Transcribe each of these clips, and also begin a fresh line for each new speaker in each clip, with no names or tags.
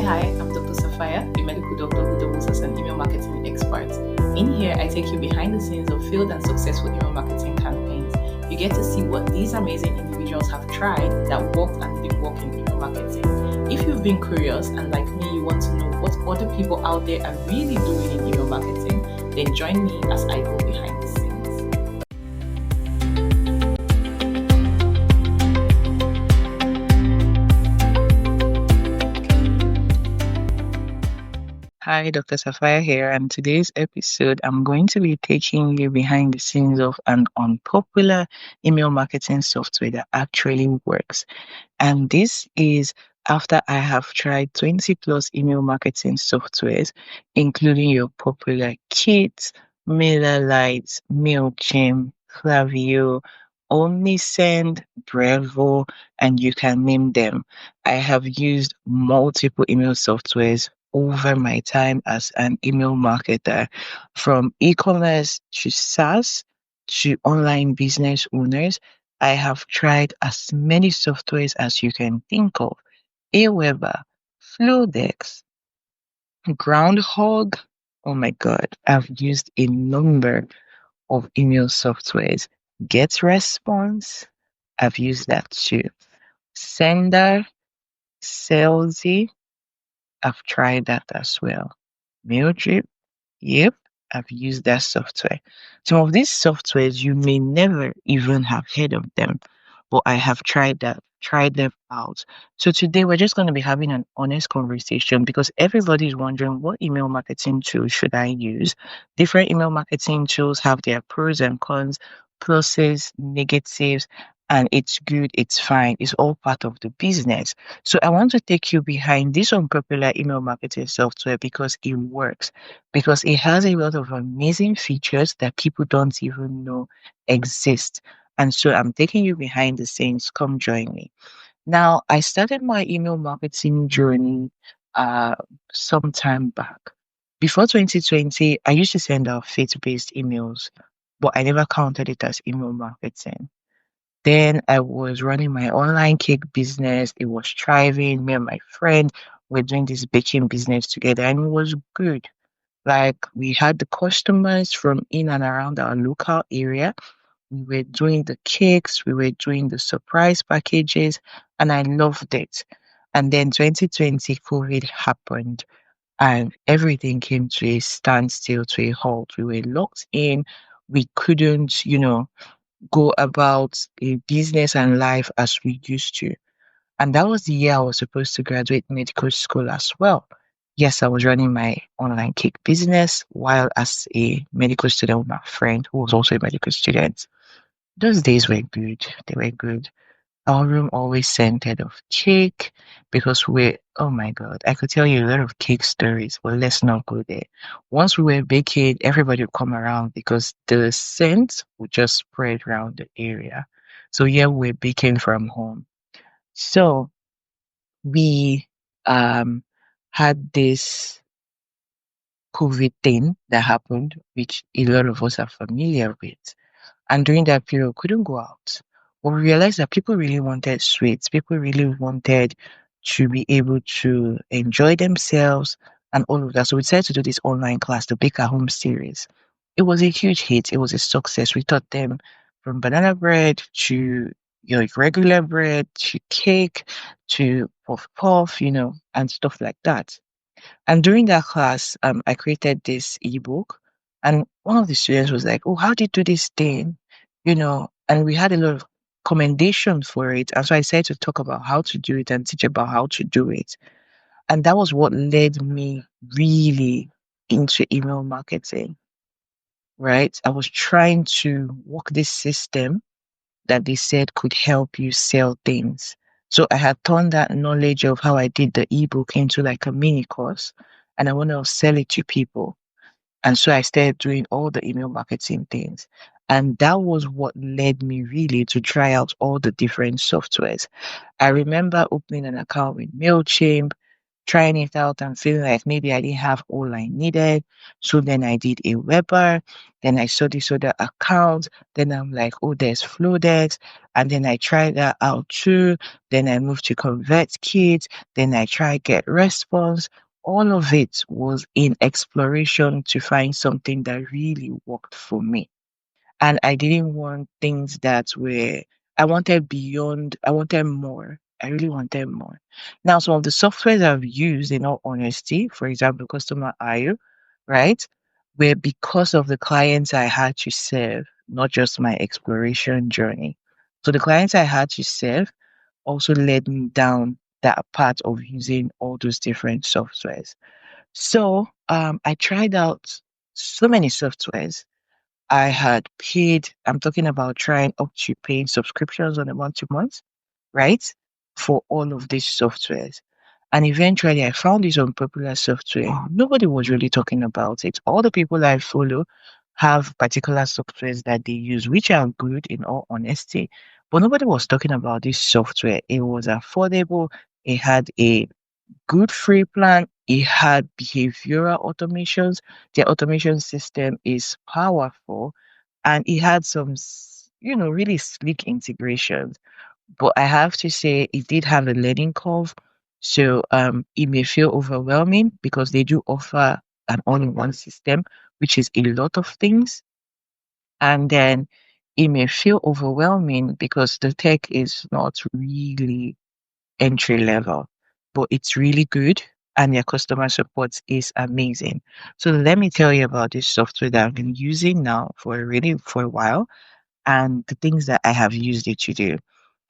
Hi, I'm Dr. Sapphire, a medical doctor who doubles as an email marketing expert. In here, I take you behind the scenes of failed and successful email marketing campaigns. You get to see what these amazing individuals have tried that worked and didn't work in email marketing. If you've been curious and like me, you want to know what other people out there are really doing in email marketing, then join me as I go behind the scenes.
Hi, Dr. Sapphire here, and today's episode, I'm going to be taking you behind the scenes of an unpopular email marketing software that actually works. And this is after I have tried 20 plus email marketing softwares, including your popular Kit, MailerLite, MailChimp, Klaviyo, Omnisend, Bravo, and you can name them. I have used multiple email softwares over my time as an email marketer, from e-commerce to SaaS to online business owners. I have tried as many softwares as you can think of. Aweber, Flowdex, Groundhog. Oh my God, I've used a number of email softwares. GetResponse, I've used that too. Sender, Salesy, I've tried that as well. Maildrip, yep, I've used that software. Some of these softwares you may never even have heard of them, but I have tried them out. So today we're just going to be having an honest conversation because everybody is wondering what email marketing tool should I use. Different email marketing tools have their pros and cons, pluses, negatives, and it's good, it's fine, it's all part of the business. So I want to take you behind this unpopular email marketing software because it works, because it has a lot of amazing features that people don't even know exist. And so I'm taking you behind the scenes. Come join me. Now, I started my email marketing journey uh, some time back. Before 2020, I used to send out faith-based emails, but I never counted it as email marketing. Then I was running my online cake business. It was thriving. Me and my friend were doing this baking business together, and it was good. Like, we had the customers from in and around our local area. We were doing the cakes, we were doing the surprise packages, and I loved it. And then 2020, COVID happened, and everything came to a standstill, to a halt. We were locked in. We couldn't, go about a business and life as we used to. And that was the year I was supposed to graduate medical school as well. Yes, I was running my online cake business while as a medical student with my friend who was also a medical student. Those days were good. They were good. Our room always scented of cake because oh my God, I could tell you a lot of cake stories, but let's not go there. Once we were baking, everybody would come around because the scent would just spread around the area. So yeah, we're baking from home. So we um had this COVID thing that happened, which a lot of us are familiar with. And during that period, couldn't go out. But we realized that people really wanted sweets. People really wanted to be able to enjoy themselves and all of that. So we decided to do this online class, the Bake at Home series. It was a huge hit. It was a success. We taught them from banana bread to regular bread to cake to puff puff, and stuff like that. And during that class, I created this ebook, and one of the students was like, "Oh, how did you do this thing?" And we had a lot of commendation for it. And so I decided to talk about how to do it and teach about how to do it. And that was what led me really into email marketing, right? I was trying to work this system that they said could help you sell things. So I had turned that knowledge of how I did the ebook into like a mini course, and I want to sell it to people. And so I started doing all the email marketing things. And that was what led me really to try out all the different softwares. I remember opening an account with MailChimp, trying it out and feeling like maybe I didn't have all I needed. So then I did a Weber. Then I saw this other account. Then I'm like, oh, there's Flodex. And then I tried that out too. Then I moved to ConvertKit. Then I tried Get Response. All of it was in exploration to find something that really worked for me. And I didn't want things that were, I wanted beyond, I wanted more. I really wanted more. Now, some of the softwares I've used, in all honesty, for example, Customer IO, right, were because of the clients I had to serve, not just my exploration journey. So the clients I had to serve also led me down that path of using all those different softwares. So I tried out so many softwares. I had paid, I'm talking about trying up to paying subscriptions on a month to month, right? For all of these softwares. And eventually I found this unpopular software. Nobody was really talking about it. All the people I follow have particular softwares that they use, which are good in all honesty. But nobody was talking about this software. It was affordable. It had a good free plan. It had behavioral automations. The automation system is powerful and it had some, really sleek integrations. But I have to say, it did have a learning curve. So it may feel overwhelming because they do offer an all-in-one system, which is a lot of things. And then it may feel overwhelming because the tech is not really entry level, but it's really good and their customer support is amazing. So let me tell you about this software that I've been using now for a while and the things that I have used it to do.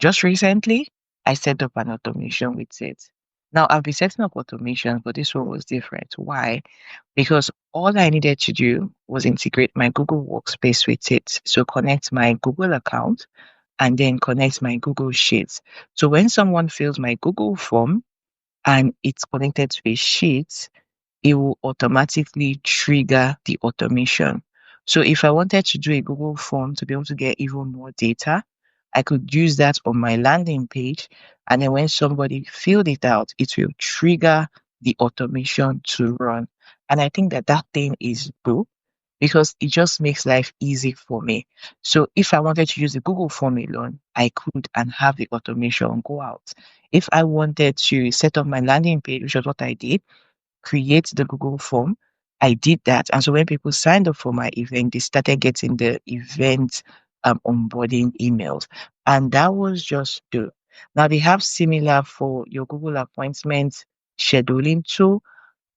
Just recently, I set up an automation with it. Now I've been setting up automation, but this one was different. Why? Because all I needed to do was integrate my Google Workspace with it. So connect my Google account and then connect my Google Sheets. So when someone fills my Google form and it's connected to a sheet, it will automatically trigger the automation. So if I wanted to do a Google form to be able to get even more data, I could use that on my landing page. And then when somebody filled it out, it will trigger the automation to run. And I think that that thing is boo because it just makes life easy for me. So if I wanted to use the Google form alone, I could and have the automation go out. If I wanted to set up my landing page, which is what I did, create the Google form. I did that. And so when people signed up for my event, they started getting the event onboarding emails. And that was just good. Now they have similar for your Google appointment scheduling tool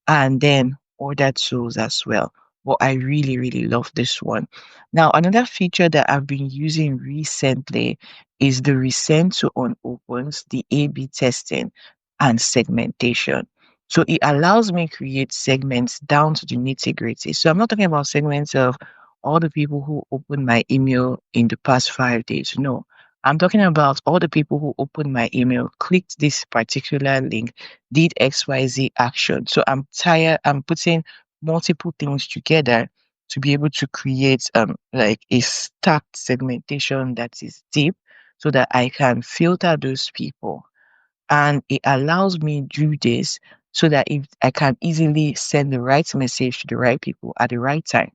and then other tools as well. But I really, really love this one. Now, another feature that I've been using recently is the resend to unopens, the A/B testing and segmentation. So it allows me create segments down to the nitty gritty. So I'm not talking about segments of all the people who opened my email in the past 5 days. No, I'm talking about all the people who opened my email, clicked this particular link, did XYZ action. So I'm putting multiple things together to be able to create like a stacked segmentation that is deep so that I can filter those people. And it allows me do this so that if I can easily send the right message to the right people at the right time.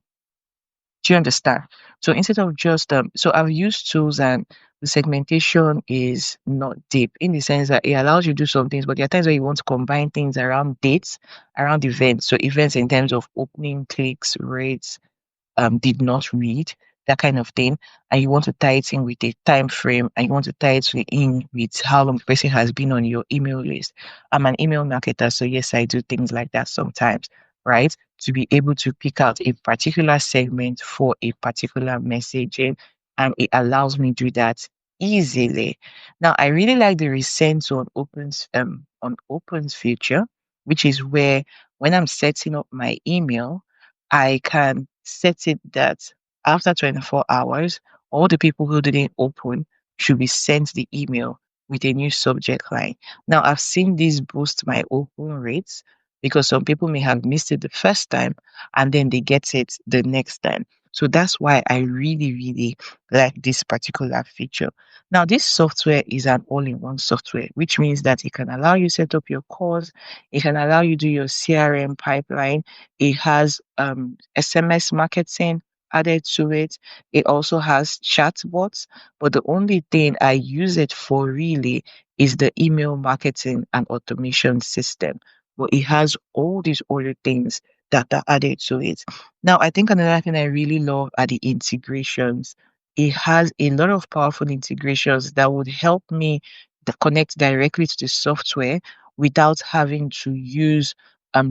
Do you understand? So instead of just so I've used tools and the segmentation is not deep in the sense that it allows you to do some things, but there are times where you want to combine things around dates, around events. So events in terms of opening clicks, rates, did not read, that kind of thing, and you want to tie it in with a time frame, and you want to tie it in with how long the person has been on your email list. I'm an email marketer, so yes, I do things like that sometimes, right? To be able to pick out a particular segment for a particular messaging, and it allows me to do that easily. Now, I really like the resend to on opens feature, which is where when I'm setting up my email, I can set it that after 24 hours, all the people who didn't open should be sent the email with a new subject line. Now, I've seen this boost my open rates because some people may have missed it the first time and then they get it the next time. So that's why I really, really like this particular feature. Now, this software is an all-in-one software, which means that it can allow you set up your calls, it can allow you do your CRM pipeline, it has SMS marketing added to it. It also has chatbots, but the only thing I use it for really is the email marketing and automation system. But it has all these other things that are added to it. Now, I think another thing I really love are the integrations. It has a lot of powerful integrations that would help me connect directly to the software without having to use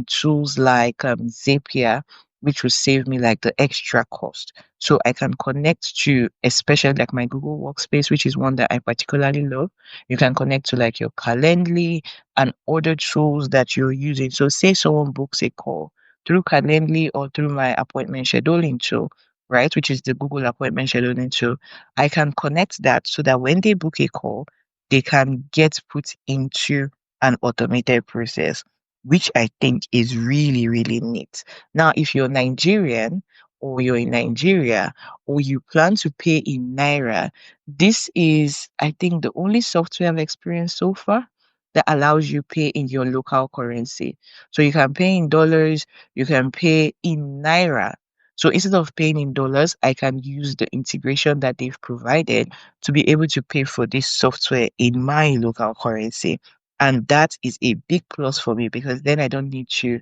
tools like Zapier, which will save me like the extra cost. So I can connect to, especially like my Google Workspace, which is one that I particularly love. You can connect to like your Calendly and other tools that you're using. So say someone books a call through Calendly or through my appointment scheduling tool, right, which is the Google appointment scheduling tool, I can connect that so that when they book a call, they can get put into an automated process, which I think is really, really neat. Now, if you're Nigerian or you're in Nigeria or you plan to pay in Naira, this is, I think, the only software I've experienced so far that allows you pay in your local currency. So you can pay in dollars, you can pay in Naira. So instead of paying in dollars, I can use the integration that they've provided to be able to pay for this software in my local currency. And that is a big plus for me because then I don't need to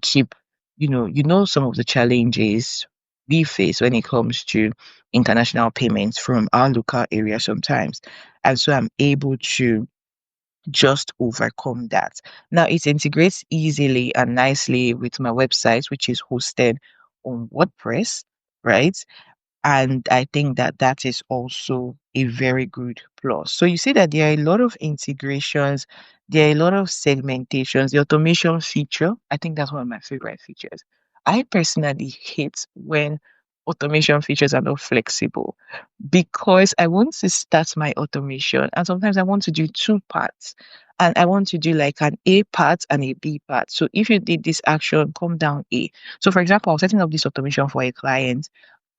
keep, some of the challenges we face when it comes to international payments from our local area sometimes. And so I'm able to just overcome that. Now, it integrates easily and nicely with my website, which is hosted on WordPress, right? And I think that that is also a very good plus. So you see that there are a lot of integrations, there are a lot of segmentations, the automation feature. I think that's one of my favorite features. I personally hate when automation features are not flexible because I want to start my automation and sometimes I want to do two parts and I want to do like an A part and a B part. So if you did this action, come down A. So for example, I was setting up this automation for a client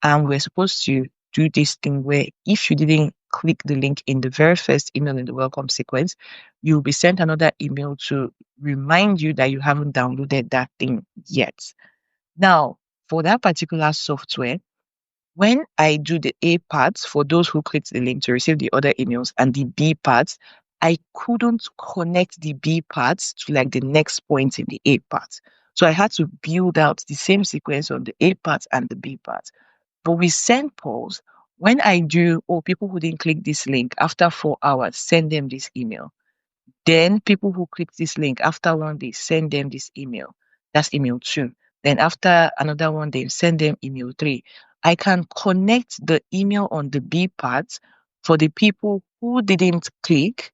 and we're supposed to do this thing where if you didn't click the link in the very first email in the welcome sequence, you'll be sent another email to remind you that you haven't downloaded that thing yet. Now, for that particular software, when I do the A parts for those who clicked the link to receive the other emails and the B parts, I couldn't connect the B parts to like the next point in the A part. So I had to build out the same sequence on the A part and the B part. But with send polls, when I do, oh, people who didn't click this link after 4 hours, send them this email. Then people who click this link after one day, send them this email. That's email two. Then after another one day, send them email three. I can connect the email on the B part for the people who didn't click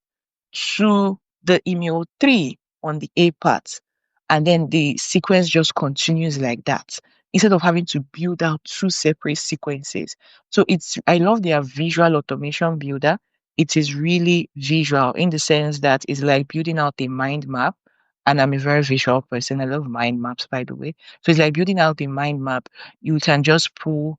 to the email three on the A part. And then the sequence just continues like that instead of having to build out two separate sequences. So I love their visual automation builder. It is really visual in the sense that it's like building out a mind map. And I'm a very visual person. I love mind maps, by the way. So it's like building out a mind map. You can just pull,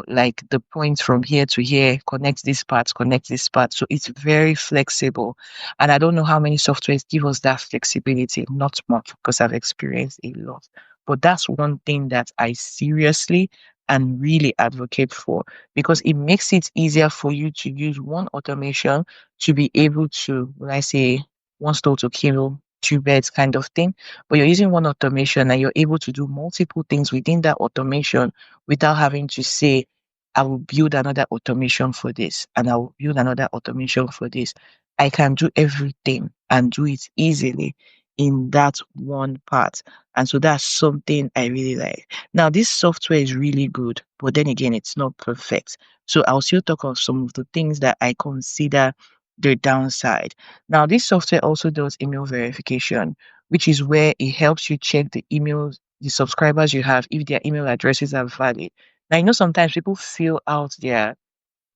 like the points from here to here, connect this part, connect this part. So it's very flexible. And I don't know how many softwares give us that flexibility. Not much because I've experienced a lot. But that's one thing that I seriously and really advocate for because it makes it easier for you to use one automation to be able to, when I say one stone to kill two birds kind of thing, but you're using one automation and you're able to do multiple things within that automation without having to say, I will build another automation for this and I will build another automation for this. I can do everything and do it easily in that one part. And so that's something I really like. Now, this software is really good, but then again, it's not perfect. So I'll still talk of some of the things that I consider the downside. Now, this software also does email verification, which is where it helps you check the emails, the subscribers you have, if their email addresses are valid. Now, sometimes people fill out their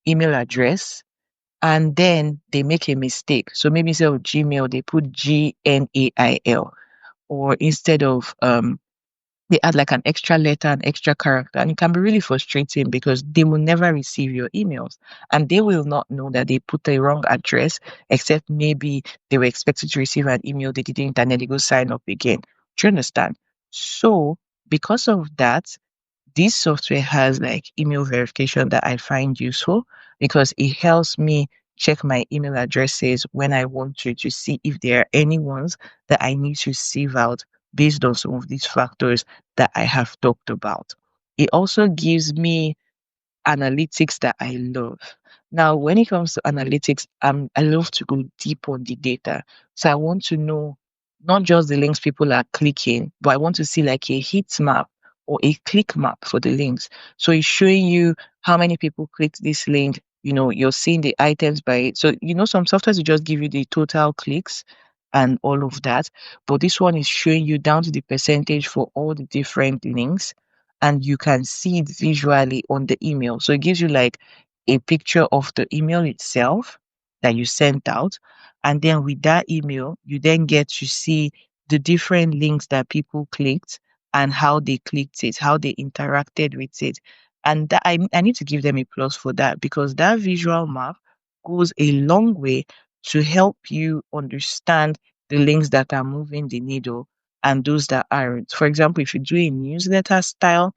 email address and then they make a mistake. So maybe instead of Gmail, they put Gmail, or instead of they add like an extra letter, an extra character, and it can be really frustrating because they will never receive your emails and they will not know that they put a wrong address, except maybe they were expected to receive an email, they didn't, and then they go sign up again. Do you understand? So, because of that, this software has like email verification that I find useful because it helps me check my email addresses when I want to see if there are any ones that I need to sieve out based on some of these factors that I have talked about. It also gives me analytics that I love. Now, when it comes to analytics, I love to go deep on the data. So I want to know not just the links people are clicking, but I want to see like a heat map or a click map for the links. So it's showing you how many people clicked this link. You know, you're seeing the items by it. So, you know, some softwares will just give you the total clicks and all of that. But this one is showing you down to the percentage for all the different links and you can see it visually on the email. So it gives you like a picture of the email itself that you sent out. And then with that email, you then get to see the different links that people clicked and how they clicked it, how they interacted with it. And that I need to give them a plus for that because that visual map goes a long way to help you understand the links that are moving the needle and those that aren't. For example, if you do a newsletter style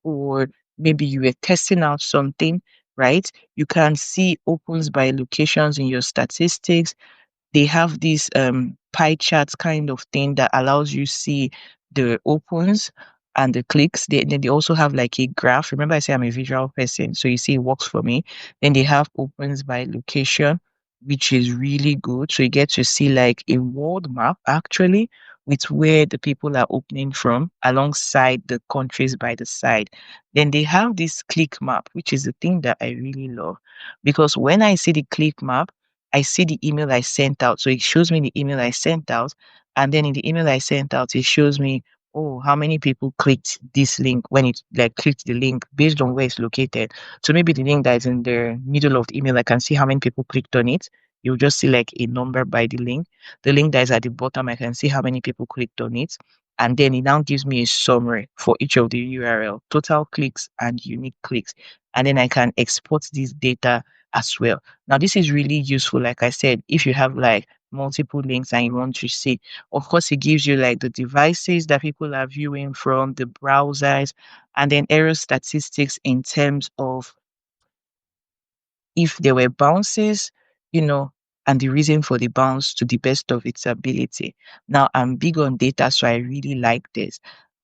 or maybe you were testing out something, right? You can see opens by locations in your statistics. They have this pie chart kind of thing that allows you see the opens and the clicks. Then they also have like a graph. Remember, I say I'm a visual person, so you see it works for me. Then they have opens by location, which is really good. So you get to see like a world map actually with where the people are opening from alongside the countries by the side. Then they have this click map, which is the thing that I really love because when I see the click map, I see the email I sent out. So it shows me the email I sent out. And then in the email I sent out, it shows me, oh, how many people clicked this link when it like clicked the link based on where it's located. So maybe the link that is in the middle of the email, I can see how many people clicked on it. You'll just see like a number by the link. The link that is at the bottom, I can see how many people clicked on it. And then it now gives me a summary for each of the URL, total clicks and unique clicks. And then I can export this data as well. Now, this is really useful, like I said, if you have like multiple links and you want to see. Of course, it gives you like the devices that people are viewing from, the browsers, and then error statistics in terms of if there were bounces, you know, and the reason for the bounce to the best of its ability. Now, I'm big on data, so I really like this.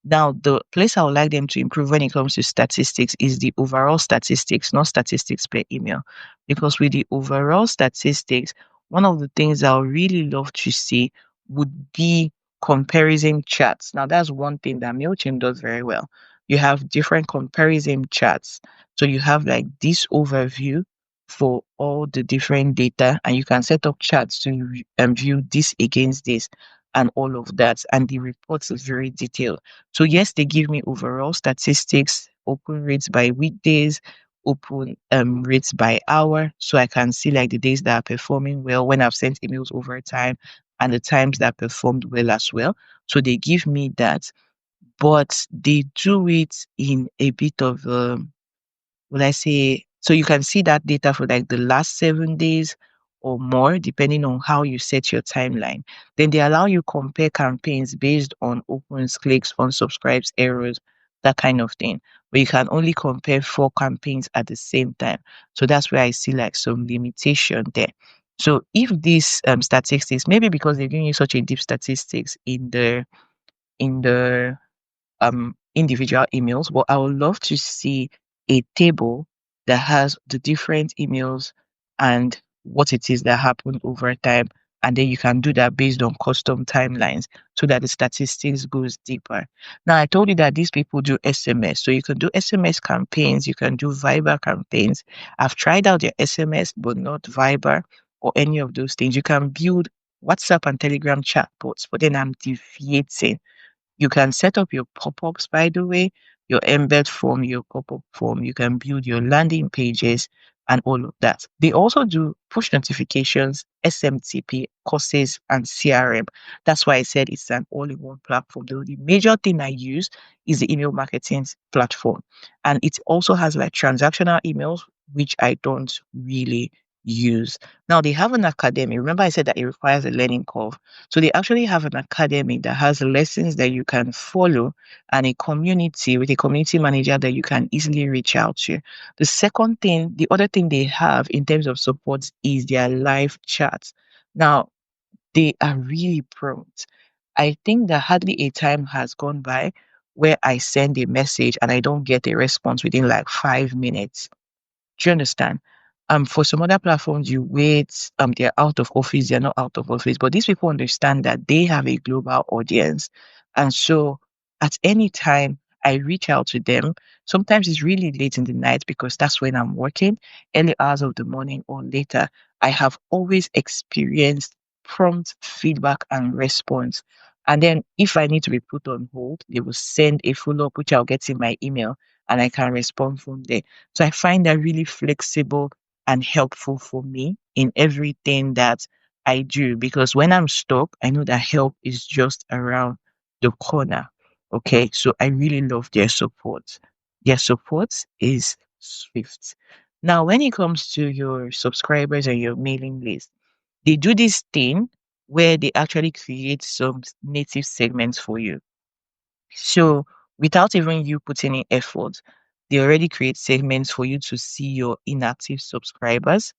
Now, the place I would like them to improve when it comes to statistics is the overall statistics, not statistics per email. Because with the overall statistics, one of the things I would really love to see would be comparison charts. Now, that's one thing that MailChimp does very well. You have different comparison charts. So you have like this overview for all the different data and you can set up charts to view this against this and all of that and the reports is very detailed. So yes, they give me overall statistics, open rates by weekdays, open rates by hour, so I can see like the days that are performing well when I've sent emails over time and the times that performed well as well. So they give me that, but they do it in a bit of will I say, so you can see that data for like the last 7 days or more, depending on how you set your timeline. Then they allow you compare campaigns based on opens, clicks, unsubscribes, errors, that kind of thing. But you can only compare 4 campaigns at the same time. So that's where I see like some limitation there. So if these statistics, maybe because they're giving you such a deep statistics in the individual emails, but I would love to see a table that has the different emails and what it is that happened over time. And then you can do that based on custom timelines so that the statistics goes deeper. Now I told you that these people do SMS. So you can do SMS campaigns, you can do Viber campaigns. I've tried out their SMS, but not Viber or any of those things. You can build WhatsApp and Telegram chatbots, but then I'm deviating. You can set up your pop-ups, by the way, your embed form, your pop-up form. You can build your landing pages. and all of that. They also do push notifications, SMTP, courses, and CRM. That's why I said it's an all-in-one platform. The major thing I use is the email marketing platform. And it also has like transactional emails, which I don't really use. Now they have an academy. Remember, I said that it requires a learning curve. So they actually have an academy that has lessons that you can follow and a community with a community manager that you can easily reach out to. The second thing, the other thing they have in terms of support is their live chats. Now, they are really prompt. I think that hardly a time has gone by where I send a message and I don't get a response within like 5 minutes. Do you understand? For some other platforms, you wait, they're out of office, they're not out of office, but these people understand that they have a global audience. And so at any time I reach out to them, sometimes it's really late in the night because that's when I'm working, early hours of the morning or later. I have always experienced prompt feedback and response. And then if I need to be put on hold, they will send a follow up, which I'll get in my email and I can respond from there. So I find that really flexible and helpful for me in everything that I do because when I'm stuck, I know that help is just around the corner. Okay, so I really love their support. Their support is swift. Now, when it comes to your subscribers and your mailing list, they do this thing where they actually create some native segments for you. So without even you putting in effort, they already create segments for you to see your inactive subscribers,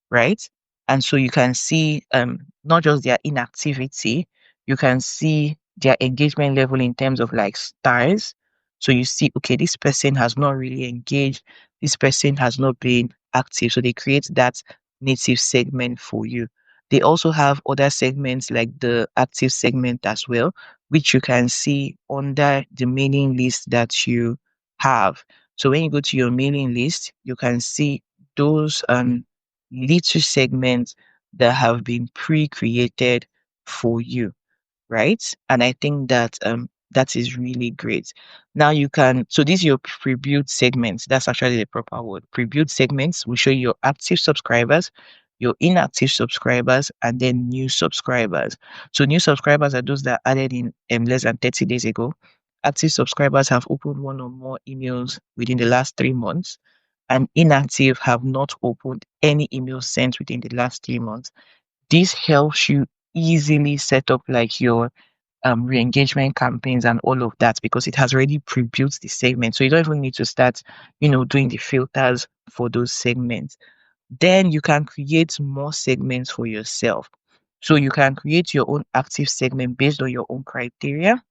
right? And so you can see not just their inactivity, you can see their engagement level in terms of like stars. So you see, okay, this person has not really engaged, this person has not been active. So they create that native segment for you. They also have other segments like the active segment as well, which you can see under the mailing list that you have. So when you go to your mailing list, you can see those little segments that have been pre-created for you, right? And I think that that is really great. Now you can so these are your pre-built segments. That's actually the proper word. Pre-built segments will show you your active subscribers, your inactive subscribers, and then new subscribers. So new subscribers are those that added in less than 30 days ago. Active subscribers have opened one or more emails within the last 3 months and inactive have not opened any email sent within the last 3 months. This helps you easily set up like your re-engagement campaigns and all of that because it has already pre-built the segment. So you don't even need to start, doing the filters for those segments. Then you can create more segments for yourself. So you can create your own active segment based on your own criteria.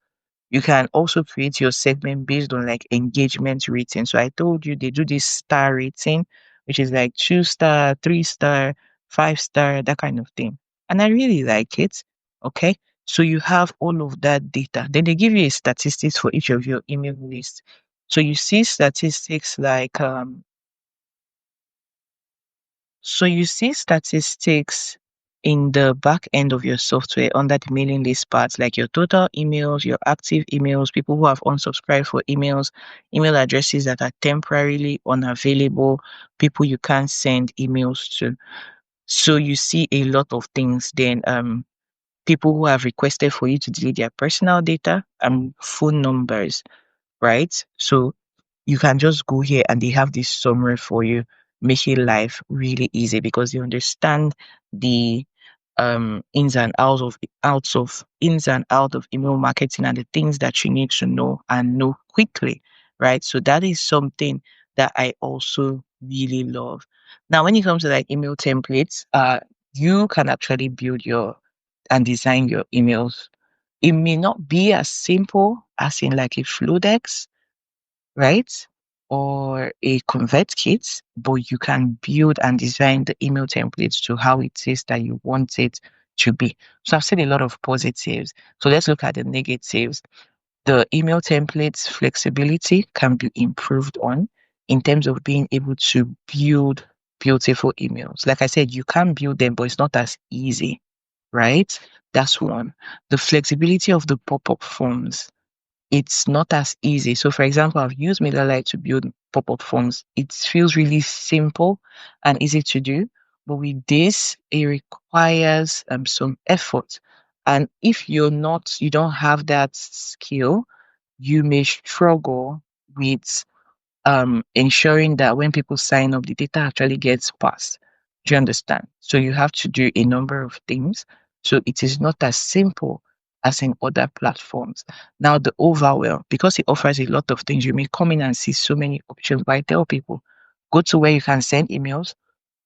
You can also create your segment based on like engagement rating. So I told you they do this star rating, which is like 2 star, 3 star, 5 star, that kind of thing. And I really like it. Okay. So you have all of that data. Then they give you a statistics for each of your email lists. So you see statistics like in the back end of your software under the mailing list parts, like your total emails, your active emails, people who have unsubscribed for emails, email addresses that are temporarily unavailable, people you can't send emails to. So you see a lot of things. Then people who have requested for you to delete their personal data and phone numbers, right? So you can just go here and they have this summary for you, making life really easy because they understand the ins and out of email marketing and the things that you need to know and know quickly, right? So that is something that I also really love. Now, when it comes to like email templates, you can actually build your and design your emails. It may not be as simple as in like a Flodex, right? Or a convert kit, but you can build and design the email templates to how it is that you want it to be. So I've seen a lot of positives. So let's look at the negatives. The email templates flexibility can be improved on in terms of being able to build beautiful emails. Like I said, you can build them, but it's not as easy, right? That's one. The flexibility of the pop-up forms, it's not as easy. So, for example, I've used MailerLite to build pop-up forms. It feels really simple and easy to do, but with this, it requires some effort. And if you don't have that skill, you may struggle with ensuring that when people sign up, the data actually gets passed. Do you understand? So you have to do a number of things. So it is not as simple as in other platforms. Now, the overwhelm, because it offers a lot of things, you may come in and see so many options. But I tell people, go to where you can send emails,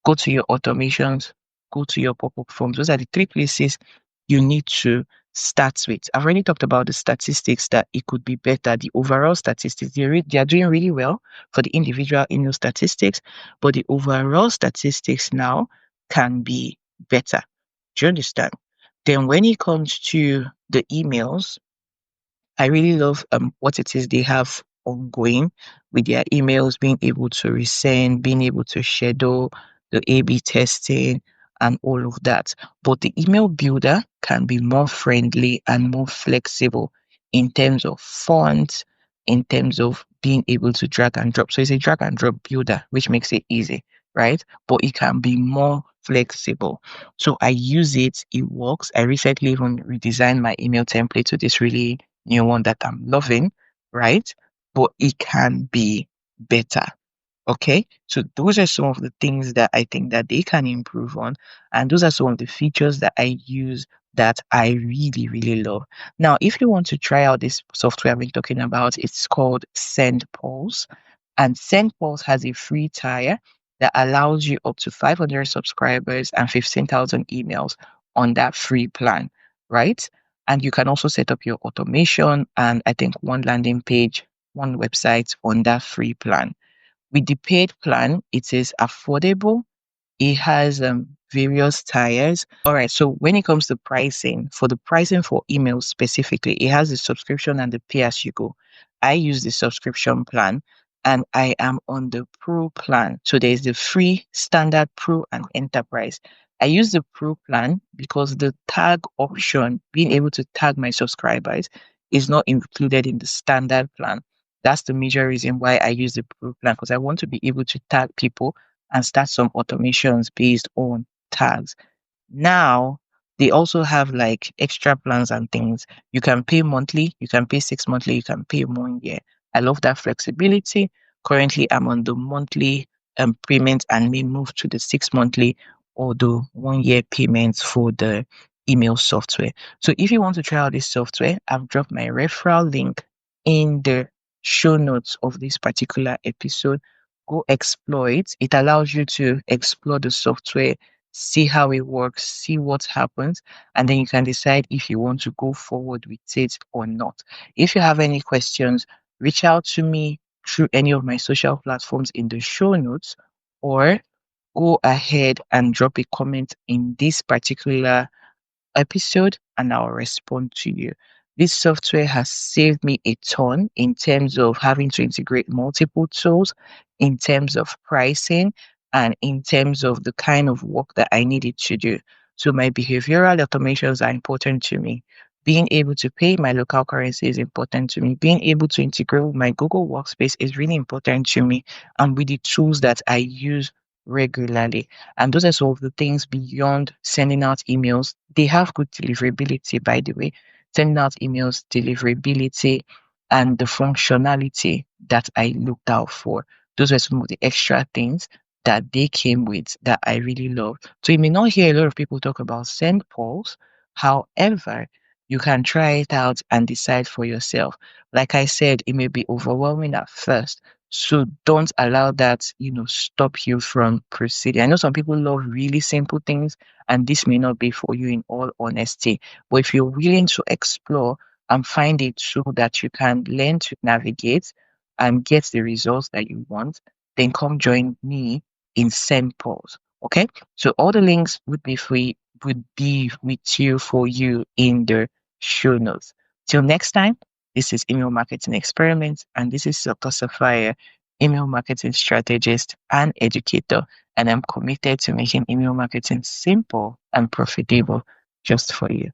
go to your automations, go to your pop-up forms. Those are the three places you need to start with. I've already talked about the statistics that it could be better. The overall statistics, they are doing really well for the individual email statistics, but the overall statistics now can be better. Do you understand? Then when it comes to the emails, I really love what it is they have ongoing with their emails, being able to resend, being able to schedule the A/B testing and all of that. But the email builder can be more friendly and more flexible in terms of fonts, in terms of being able to drag and drop. So it's a drag and drop builder, which makes it easy, right? But it can be more flexible. So I use it, it works. I recently even redesigned my email template to this really new one that I'm loving, right? But it can be better. Okay. So those are some of the things that I think that they can improve on. And those are some of the features that I use that I really, really love. Now, if you want to try out this software I've been talking about, it's called SendPulse. And SendPulse has a free tier that allows you up to 500 subscribers and 15,000 emails on that free plan, right? And you can also set up your automation and I think one landing page, one website on that free plan. With the paid plan, it is affordable. It has various tiers. All right. So when it comes to pricing, for the pricing for emails specifically, it has the subscription and the pay as you go. I use the subscription plan and I am on the pro plan. So there's the free, standard, pro, and enterprise. I use the pro plan because the tag option, being able to tag my subscribers, is not included in the standard plan. That's the major reason why I use the pro plan because I want to be able to tag people and start some automations based on tags. Now, they also have like extra plans and things. You can pay monthly, you can pay 6 monthly, you can pay 1 year. I love that flexibility. Currently, I'm on the monthly payment and may move to the 6 monthly or the 1 year payments for the email software. So if you want to try out this software, I've dropped my referral link in the show notes of this particular episode. Go explore it. It allows you to explore the software, see how it works, see what happens, and then you can decide if you want to go forward with it or not. If you have any questions, reach out to me through any of my social platforms in the show notes, or go ahead and drop a comment in this particular episode and I'll respond to you. This software has saved me a ton in terms of having to integrate multiple tools, in terms of pricing, and in terms of the kind of work that I needed to do. So my behavioral automations are important to me. Being able to pay my local currency is important to me. Being able to integrate with my Google Workspace is really important to me. And with the tools that I use regularly. And those are some of the things beyond sending out emails. They have good deliverability, by the way. Sending out emails, deliverability, and the functionality that I looked out for. Those were some of the extra things that they came with that I really love. So you may not hear a lot of people talk about send polls. However, you can try it out and decide for yourself. Like I said, it may be overwhelming at first, so don't allow that, stop you from proceeding. I know some people love really simple things, and this may not be for you in all honesty. But if you're willing to explore and find a tool that you can learn to navigate and get the results that you want, then come join me in SendPulse. Okay? So all the links would be with you for you in the show notes. Till next time. This is Email Marketing Experiments, and this is Dr. Sapphire, email marketing strategist and educator. And I'm committed to making email marketing simple and profitable just for you.